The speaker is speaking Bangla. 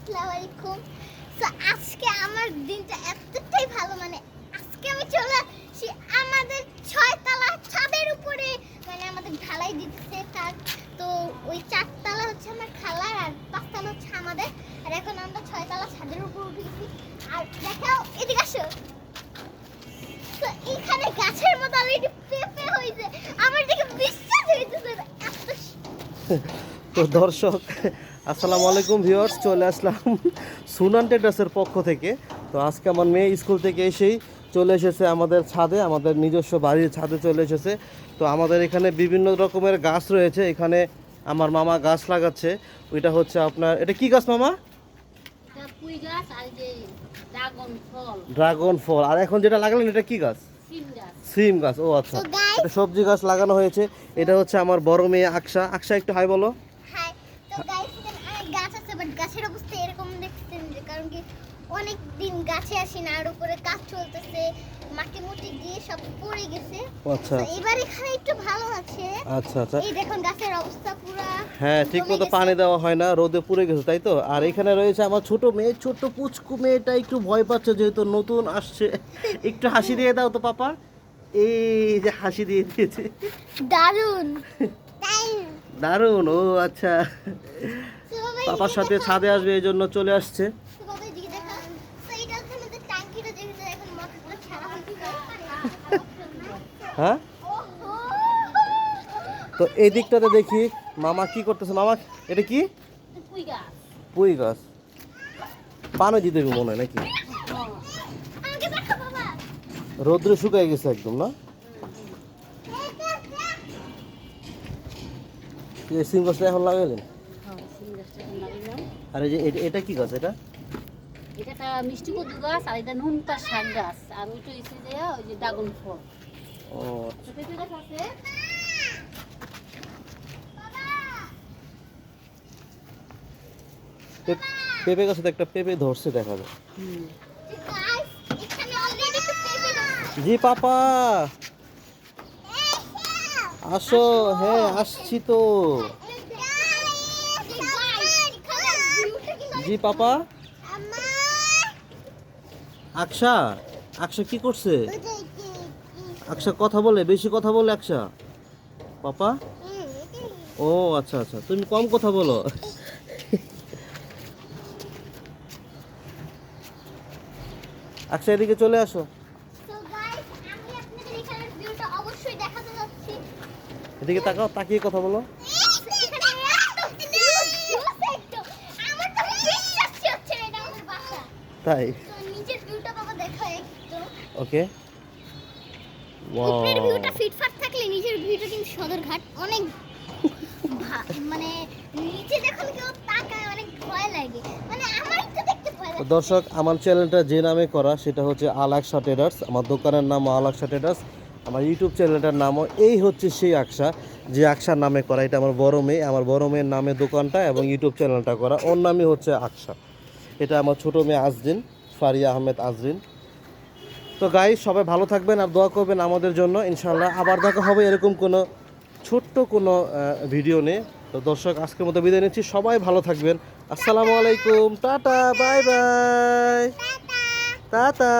আসসালামু আলাইকুম। তো আজকে আমার দিনটা এতটাই ভালো, মানে আজকে আমি চলে আসছি আমাদের 6 তলা ছাদের উপরে, মানে আমাদের ঢালাই দিতেছে কাজ। তো ওই 4 তলা হচ্ছে আমার খালার আর 5 তলা হচ্ছে আমাদের। আর এখন আমরা 6 তলা ছাদের উপর উঠেছি। আর দেখাও, এদিকে আসো। তো এখানে গাছের মতো অলরেডি পেঁপে হইছে, আমার দেখে বিশ্বাস হইতেছে না এত। তো দর্শক আসসালামু আলাইকুম ভিউয়ার্স, চলে আসলাম সুনান ট্রেডার্সের পক্ষ থেকে। তো আজকে আমার মেয়ে স্কুল থেকে এসেই চলে এসেছে আমাদের ছাদে, আমাদের নিজস্ব বাড়ির ছাদে চলে এসেছে। তো আমাদের এখানে বিভিন্ন রকমের গাছ রয়েছে। এখানে আমার মামা গাছ লাগাচ্ছে। ওইটা হচ্ছে আপনার, এটা কি গাছ মামা? পুঁই গাছ আর যে ড্রাগন ফল। আর এখন যেটা লাগালেন এটা কি গাছ? সিম গাছ। ও আচ্ছা, So guys, এটা সবজি গাছ লাগানো হয়েছে। এটা হচ্ছে আমার বড় মেয়ে আকশা। আকশা একটু হাই বলো। হাই। তো গাইস, এখানে অনেক গাছ আছে, বাট গাছের অবস্থা এরকম দেখতেছেন যে, কারণ কি অনেক দিন গাছে আসি না, আর উপরে কাজ চলতেছে, মাটি মুটি দিয়ে সব পড়ে গেছে। আচ্ছা তো এবার এখানে একটু ভালো আছে। আচ্ছা আচ্ছা। এই দেখুন গাছের অবস্থা পুরো। হ্যাঁ, ঠিক মতো পানি দেওয়া হয় না, রোদে পুড়ে গেছে, তাই তো। আর এখানে রয়েছে আমার ছোট মেয়ে, ছোট পুচকু মেয়েটা একটু ভয় পাচ্ছে যেহেতু নতুন আসছে। একটু হাসি দিয়ে দাও তো পাপা। এই যে হাসি দিয়ে দিয়েছে, দারুন। দারুণ। ও আচ্ছা, পাপার সাথে ছাদে আসবে এই জন্য চলে আসছে। হ্যাঁ, তো এই দিকটাতে দেখি মামা কি করতেছে। মামা এটা কি? পুঁই গাছ। পানি দিতে হবে মনে হয় নাকি? রোদ্রে শুকায় গেছে একদম না? এই সিম গাছটা এখন লাগাইলেন? আর এই যে এটা কি গাছ? এটা এটা মিষ্টি কদু গাছ, আর এটা নুনতা শাক গাছ, আর ওইটা হচ্ছে যে ওই যে ড্রাগন ফল। ও তো পেঁপে গাছ আছে। পেঁপে গাছে তো একটা পেঁপে ধরছে দেখা যায়। জি পাপা আসো। হ্যাঁ আসছি তো। জি পাপা। আকশা, আকশা কি করছে? আকশা কথা বলে, বেশি কথা বলে আকশা। পাপা ও আচ্ছা আচ্ছা, তুমি কম কথা বলো। আকশা এদিকে চলে আসো। এদিকে তাকাও, তাকিয়ে কথা বলো। তাই ওকে। উপরের ভিউটা ফিটফাট থাকলে নিচের ভিউটা কিন্তু সদরঘাট অনেক মানে নিচে যখন কেউ তাকায় অনেক ভয় লাগে, মানে আমার একটু দেখতে ভয় লাগে। দর্শক, আমার চ্যানেলটা যে নামে করা সেটা হচ্ছে আল আকশা ট্রেডার্স। আমার দোকানের নাম আল আকশা ট্রেডার্স। আমার ইউটিউব চ্যানেলটার নামও এই হচ্ছে সেই আকশা, যে আকশার নামে করা। এটা আমার বড় মেয়ে, আমার বড় মেয়ের নামে দোকানটা এবং ইউটিউব চ্যানেলটা করা, ওর নামই হচ্ছে আকশা। এটা আমার ছোটো মেয়ে আজরিন, ফারিয়া আহমেদ আজরিন। তো গাইস, সবাই ভালো থাকবেন আর দোয়া করবেন আমাদের জন্য। ইনশাআল্লাহ আবার দেখা হবে এরকম কোনো ছোট্ট কোনো ভিডিও নিয়ে। তো দর্শক, আজকের মতো বিদায় নিচ্ছি। সবাই ভালো থাকবেন। আসসালামু আলাইকুম, টাটা, বাই বাই, টাটা।